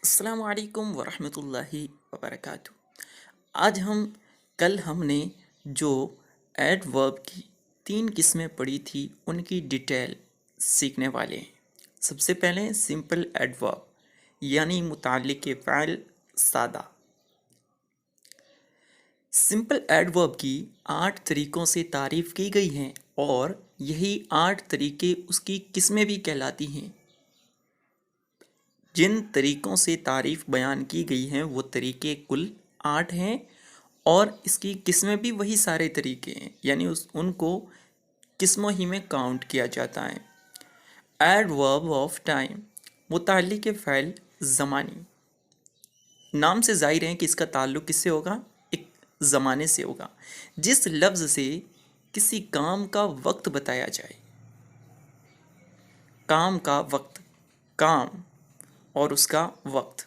अस्सलाम वालेकुम वरहमतुल्लाहि वबरकातुह। आज कल हमने जो एडवर्ब की 3 किस्में पढ़ी थी उनकी डिटेल सीखने वाले हैं। सबसे पहले सिंपल एडवर्ब यानी मुताल्लिक़ फ़ाइल सादा। सिंपल एडवर्ब की 8 तरीक़ों से तारीफ़ की गई हैं और यही 8 तरीक़े उसकी किस्में भी कहलाती हैं। जिन तरीक़ों से तारीफ़ बयान की गई हैं वो तरीक़े कुल 8 हैं और इसकी किस्में भी वही सारे तरीक़े हैं, यानी उनको किस्मों ही में काउंट किया जाता है। एडवर्ब ऑफ टाइम मुताल्लिक़ फ़ाइल ज़मानी। नाम से ज़ाहिर है कि इसका ताल्लुक़ किससे होगा, एक ज़माने से होगा। जिस लफ्ज़ से किसी काम का वक्त बताया जाए, काम का वक्त, काम और उसका वक्त।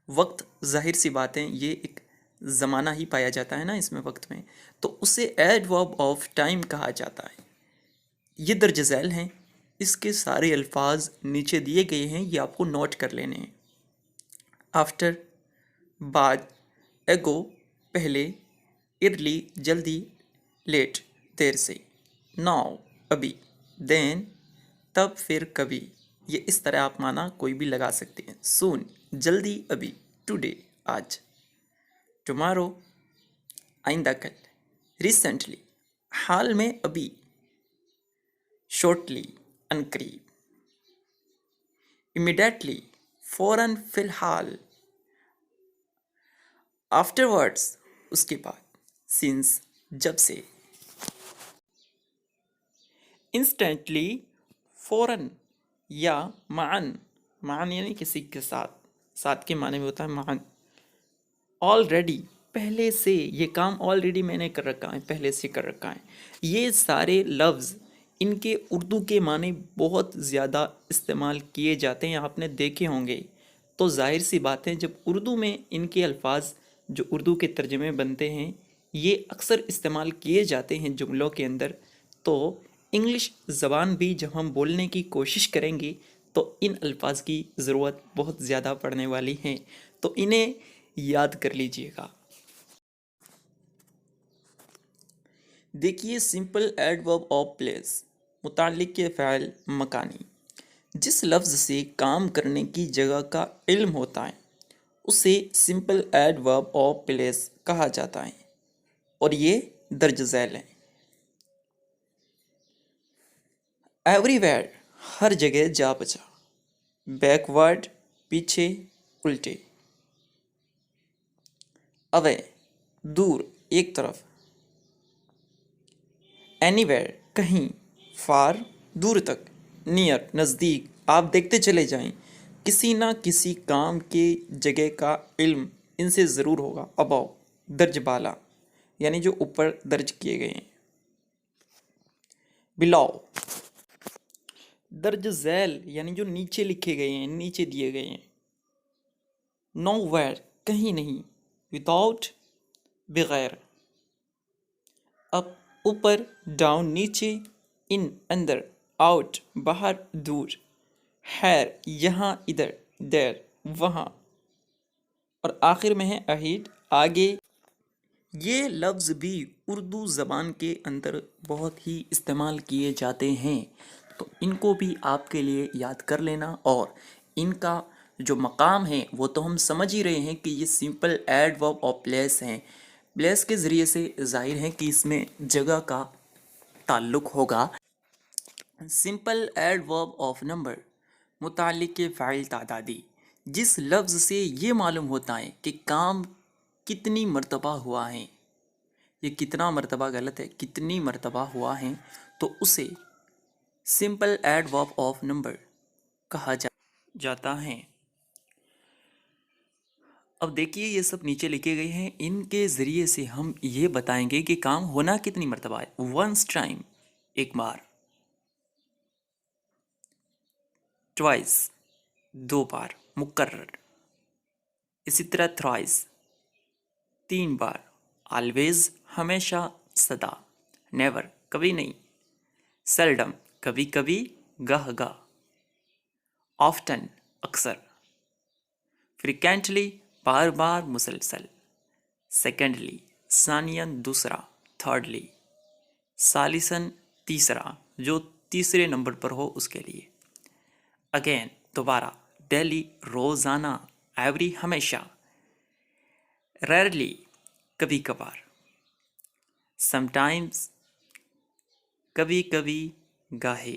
वक्त ज़ाहिर सी बात है ये एक ज़माना ही पाया जाता है ना इसमें, वक्त में, तो उसे एडवर्ब ऑफ टाइम कहा जाता है। ये दर्ज झैल हैं, इसके सारे अल्फाज नीचे दिए गए हैं, ये आपको नोट कर लेने हैं। आफ्टर, बाद, एगो, पहले, अर्ली, जल्दी, लेट, देर से, नाउ, अभी, देन, तब, फिर, कभी। ये इस तरह आप माना कोई भी लगा सकते हैं। सून, जल्दी, अभी, टुडे, आज। टुमारो, आइंदा कल। रिसेंटली, हाल में, अभी। शॉर्टली, अनकरीब। इमीडिएटली, फौरन, फिलहाल। आफ्टरवर्ड्स, उसके बाद। सिंस, जब से। इंस्टेंटली, फौरन या मान। मान यानी किसी के साथ, साथ के माने में होता है मान। ऑलरेडी, पहले से, ये काम ऑलरेडी मैंने कर रखा है, पहले से कर रखा है। ये सारे लफ्ज़ इनके उर्दू के माने बहुत ज़्यादा इस्तेमाल किए जाते हैं, आपने देखे होंगे। तो जाहिर सी बात है जब उर्दू में इनके अल्फाज जो उर्दू के तर्जमे बनते हैं ये अक्सर इस्तेमाल किए जाते हैं जुमलों के अंदर, तो इंग्लिश ज़बान भी जब हम बोलने की कोशिश करेंगे तो इन अल्फाज की ज़रूरत बहुत ज़्यादा पड़ने वाली है, तो इन्हें याद कर लीजिएगा। देखिए, सिंपल एडवर्ब ऑफ प्लेस मुताल्लिक़ फ़ाइल मकानी। जिस लफ्ज़ से काम करने की जगह का इल्म होता है उसे सिंपल एडवर्ब ऑफ प्लेस कहा जाता है और ये दर्ज झैल है। एवरीवेयर, हर जगह, जा बचा। बैकवर्ड, पीछे, उल्टे। अवे, दूर, एक तरफ। एनीवेयर, कहीं, फार, दूर तक। नियर, नज़दीक, आप देखते चले जाएं, किसी ना किसी काम के जगह का इल्म इनसे ज़रूर होगा। अबव, दर्ज बाला, यानी जो ऊपर दर्ज किए गए हैं। बिलो, दर्ज झैल, यानी जो नीचे लिखे गए हैं, नीचे दिए गए हैं। नोवेयर, कहीं नहीं। विदाउट, बगैर। अप, ऊपर, डाउन, नीचे। इन, अंदर। आउट, बाहर, दूर। हैर, यहाँ, इधर। देर, वहाँ। और आखिर में है अहीड, आगे। ये लफ्ज़ भी उर्दू ज़बान के अंदर बहुत ही इस्तेमाल किए जाते हैं, तो इनको भी आपके लिए याद कर लेना। और इनका जो मकाम है वो तो हम समझ ही रहे हैं कि ये सिंपल एडवर्ब ऑफ प्लेस हैं। प्लेस के ज़रिए से जाहिर है कि इसमें जगह का ताल्लुक़ होगा। सिंपल एडवर्ब ऑफ नंबर मुताल्लिक़ फ़ाइल तादादी। जिस लफ्ज़ से ये मालूम होता है कि काम कितनी मरतबा हुआ है, ये कितना मरतबा गलत है, कितनी मरतबा हुआ है, तो उसे सिंपल एडवर्ब ऑफ नंबर कहा जाता है। अब देखिए ये सब नीचे लिखे गए हैं, इनके ज़रिए से हम ये बताएंगे कि काम होना कितनी मरतबा है। वंस टाइम, एक बार। ट्वाइस, दो बार, मुकर्रर। इसी तरह थ्राइस, 3 बार। ऑलवेज, हमेशा, सदा। नेवर, कभी नहीं। सेल्डम, कभी कभी, गह गह। ऑफ्टन, अक्सर। frequently بار بار مسلسل. secondly ثانیاً دوسرا. thirdly ثالثاً تیسرا جو تیسرے نمبر پر ہو اس کے لیے. again دوبارہ. daily روزانہ. every ہمیشہ. rarely کبھی کبھار. sometimes کبھی کبھی گاہے.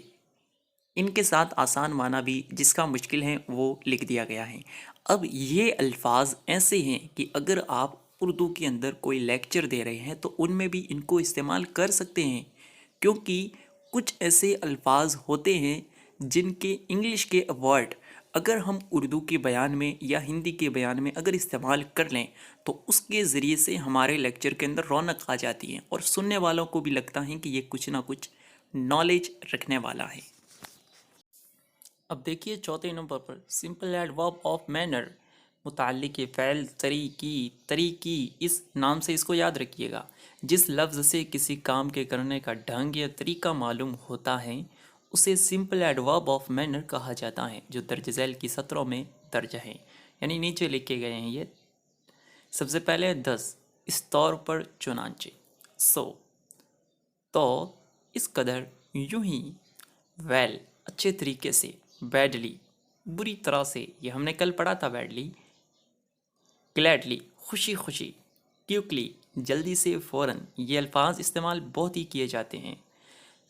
ان کے ساتھ آسان معنی بھی جس کا مشکل ہے وہ لکھ دیا گیا ہے. اب یہ الفاظ ایسے ہیں کہ اگر آپ اردو کے اندر کوئی لیکچر دے رہے ہیں تو ان میں بھی ان کو استعمال کر سکتے ہیں، کیونکہ کچھ ایسے الفاظ ہوتے ہیں جن کے انگلش کے ورڈ اگر ہم اردو کے بیان میں یا ہندی کے بیان میں اگر استعمال کر لیں تو اس کے ذریعے سے ہمارے لیکچر کے اندر رونق آ جاتی ہے اور سننے والوں کو بھی لگتا ہے کہ یہ کچھ نہ کچھ نالج رکھنے والا ہے. اب دیکھیے چوتھے number per simple adverb of manner متعلق فعل طریقی اس نام سے اس کو یاد رکھیے گا. جس لفظ سے کسی کام کے کرنے کا ڈھنگ یا طریقہ معلوم ہوتا ہے اسے سمپل ایڈورب آف مینر کہا جاتا ہے، جو درج ذیل کی سطروں میں درج ہے، یعنی نیچے لکھے گئے ہیں. یہ سب سے پہلے 10 اس طور پر چنانچہ، سو تو اس قدر، یوں ہی، ویل اچھے طریقے سے، بیڈلی بری طرح سے، یہ ہم نے کل پڑھا تھا بیڈلی، گلیڈلی خوشی خوشی، کیوکلی جلدی سے، فوراً، یہ الفاظ استعمال بہت ہی کیے جاتے ہیں.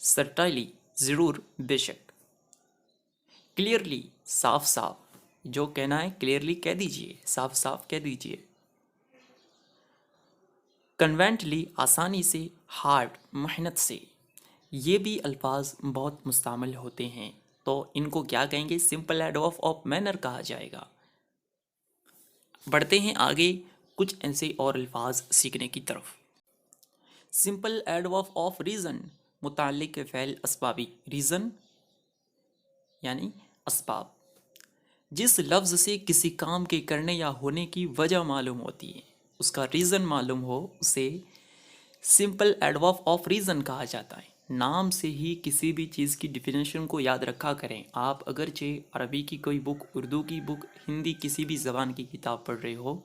سرٹائلی ضرور، بے شک. کلیئرلی صاف صاف، جو کہنا ہے کلیئرلی کہہ دیجئے، صاف صاف کہہ دیجئے. کنوینٹلی آسانی سے، ہارڈ محنت سے، یہ بھی الفاظ بہت مستعمل ہوتے ہیں تو ان کو کیا کہیں گے؟ سمپل ایڈورب آف مینر کہا جائے گا. بڑھتے ہیں آگے کچھ ایسے اور الفاظ سیکھنے کی طرف. سمپل ایڈورب آف ریزن متعلق فعل اسبابی. ریزن یعنی اسباب. جس لفظ سے کسی کام کے کرنے یا ہونے کی وجہ معلوم ہوتی ہے، اس کا ریزن معلوم ہو، اسے سمپل ایڈورب آف ریزن کہا جاتا ہے. نام سے ہی کسی بھی چیز کی ڈیفینیشن کو یاد رکھا کریں. آپ اگرچہ عربی کی کوئی بک، اردو کی بک، ہندی کسی بھی زبان کی کتاب پڑھ رہے ہو،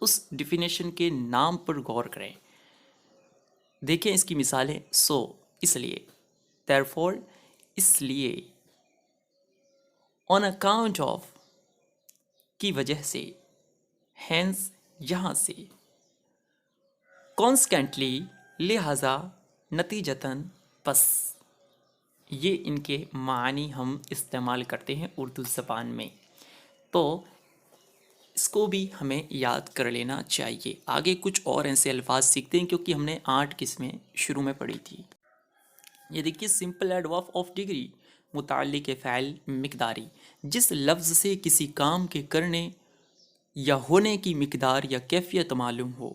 اس ڈیفینیشن کے نام پر غور کریں. دیکھیں اس کی مثالیں. سو اس لیے، therefore اس لیے، on account of کی وجہ سے، hence یہاں سے، consequently لہذا، نتیجتاً پس. یہ ان کے معنی ہم استعمال کرتے ہیں اردو زبان میں، تو اس کو بھی ہمیں یاد کر لینا چاہیے. آگے کچھ اور ایسے الفاظ سیکھتے ہیں کیونکہ ہم نے 8 قسمیں شروع میں پڑھی تھی. یہ دیکھیے سمپل ایڈورب آف ڈگری متعلق فعل مقداری. جس لفظ سے کسی کام کے کرنے یا ہونے کی مقدار یا کیفیت معلوم ہو،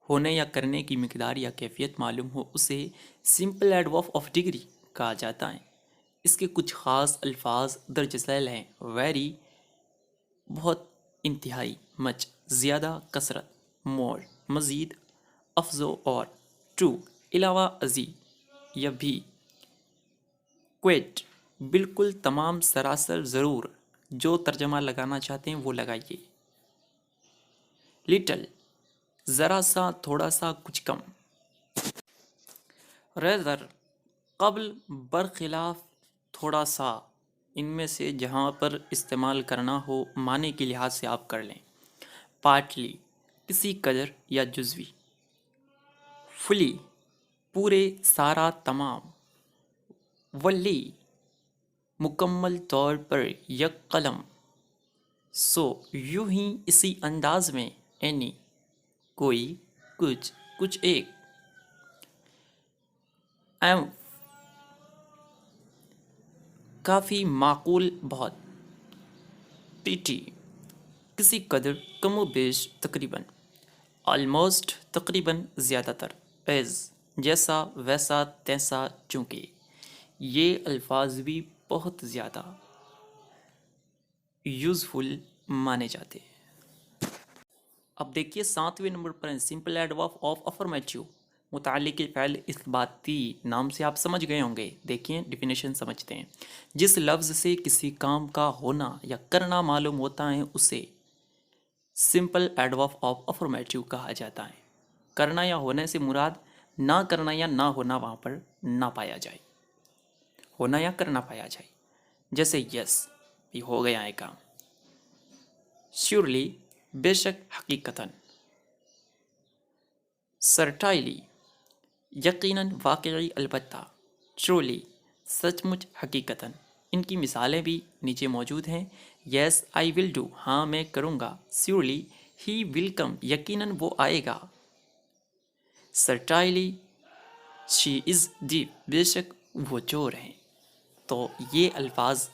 ہونے یا کرنے کی مقدار یا کیفیت معلوم ہو، اسے سمپل ایڈورب آف ڈگری کہا جاتا ہے. اس کے کچھ خاص الفاظ درج ذیل ہیں. ویری بہت، انتہائی، مچ زیادہ، کثرت، مور مزید، افزو اور، ٹو علاوہ ازیں یا بھی، کوئٹ بالکل، تمام، سراسر، ضرور. جو ترجمہ لگانا چاہتے ہیں وہ لگائیے. لٹل ذرا سا، تھوڑا سا، کچھ کم. ریذر قبل، برخلاف، تھوڑا سا. ان میں سے جہاں پر استعمال کرنا ہو معنی کے لحاظ سے آپ کر لیں. پارٹلی کسی قدر یا جزوی. فلی پورے، سارا، تمام. ولی مکمل طور پر، یک قلم. سو یوں ہی، اسی انداز میں. اینی کوئی، کچھ، کچھ ایک. ایم کافی، معقول، بہت. پیٹی کسی قدر، کم و بیش، تقریباً. آلموسٹ تقریباً، زیادہ تر. ایز جیسا، ویسا، تیسا، چونکہ. یہ الفاظ بھی بہت زیادہ یوزفل مانے جاتے ہیں. اب دیکھیے 7ویں نمبر پر ہیں سمپل ایڈورب آف افرمیٹیو متعلق فعل اثباتی. نام سے آپ سمجھ گئے ہوں گے. دیکھیں ڈیفینیشن سمجھتے ہیں. جس لفظ سے کسی کام کا ہونا یا کرنا معلوم ہوتا ہے اسے सिंपल एडवर्ब ऑफ अफर्मेटिव कहा जाता है। करना या होने से मुराद ना करना या ना होना वहाँ पर ना पाया जाए, होना या करना पाया जाए। जैसे यस, ये हो गया है काम। श्योरली, बेशक, हकीकतन। सर्टाइली, यकीनन, वाकई, अलबत्ता। ट्रूली, सचमुच, हकीकतन। इनकी मिसालें भी नीचे मौजूद हैं। यस आई विल डू, हाँ मैं करूँगा। श्योरली ही विल कम, यकीनन वो आएगा। सर्टाइली शी इज़ डीप, बेशक वो चोर हैं। तो ये अल्फाज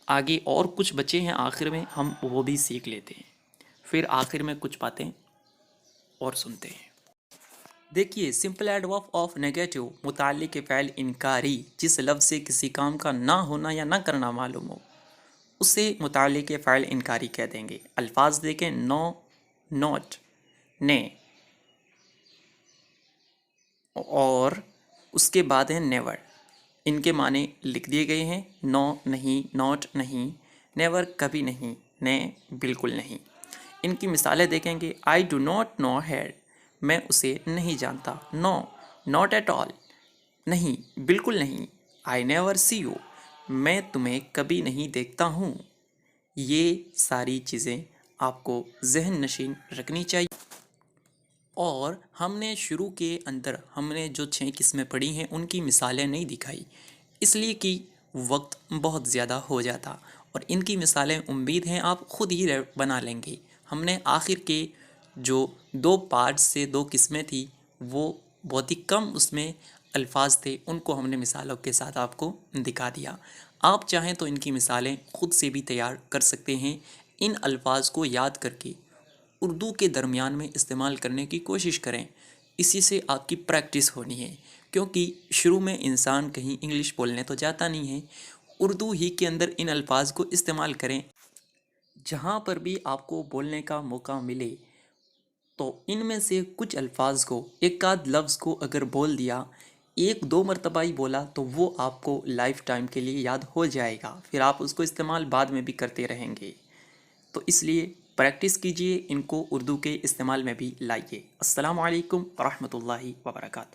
आगे और कुछ बचे हैं, आखिर में हम वो भी सीख लेते हैं। फिर आखिर में कुछ बातें और सुनते हैं। देखिए, सिंपल एडवर्ब ऑफ नेगेटिव मुताल्लिक़ फ़ेल इनकारी, जिस लफ्ज़ से किसी काम का ना होना या ना करना मालूम हो उसे मुताल्लिक़ फ़ेल इनकारी कह देंगे। अल्फाज देखें, नो, नॉट, ने, और उसके बाद है नेवर। इनके माने लिख दिए गए हैं। नो नहीं, नॉट नहीं, नेवर कभी नहीं, ने बिल्कुल नहीं। इनकी मिसालें देखेंगे। I do not know head, मैं उसे नहीं जानता। नो, नॉट एट ऑल, नहीं, बिल्कुल नहीं। आई नेवर सी यू, मैं तुम्हें कभी नहीं देखता हूँ। ये सारी चीज़ें आपको जहन नशीन रखनी चाहिए। और हमने शुरू के अंदर हमने जो 6 किस्में पढ़ी हैं उनकी मिसालें नहीं दिखाई, इसलिए कि वक्त बहुत ज़्यादा हो जाता। और इनकी मिसालें उम्मीद हैं आप खुद ही बना लेंगे। हमने आखिर के जो 2 पार्ट्स से 2 किस्में थी वो बहुत ही कम उसमें अल्फाज थे, उनको हमने मिसालों के साथ आपको दिखा दिया। आप चाहें तो इनकी मिसालें खुद से भी तैयार कर सकते हैं। इन अल्फाज को याद करके उर्दू के दरमियान में इस्तेमाल करने की कोशिश करें। इसी से आपकी प्रैक्टिस होनी है, क्योंकि शुरू में इंसान कहीं इंग्लिश बोलने तो जाता नहीं है। उर्दू ही के अंदर इन अल्फाज को इस्तेमाल करें। जहाँ पर भी आपको बोलने का मौका मिले तो इनमें से कुछ अल्फाज को, एक आध लफ्ज़ को अगर बोल दिया, 1-2 मरतबा ही बोला तो वो आपको लाइफ टाइम के लिए याद हो जाएगा। फिर आप उसको इस्तेमाल बाद में भी करते रहेंगे। तो इसलिए प्रैक्टिस कीजिए, इनको उर्दू के इस्तेमाल में भी लाइए। अस्सलामु अलैकुम व रहमतुल्लाहि व बरकातहू।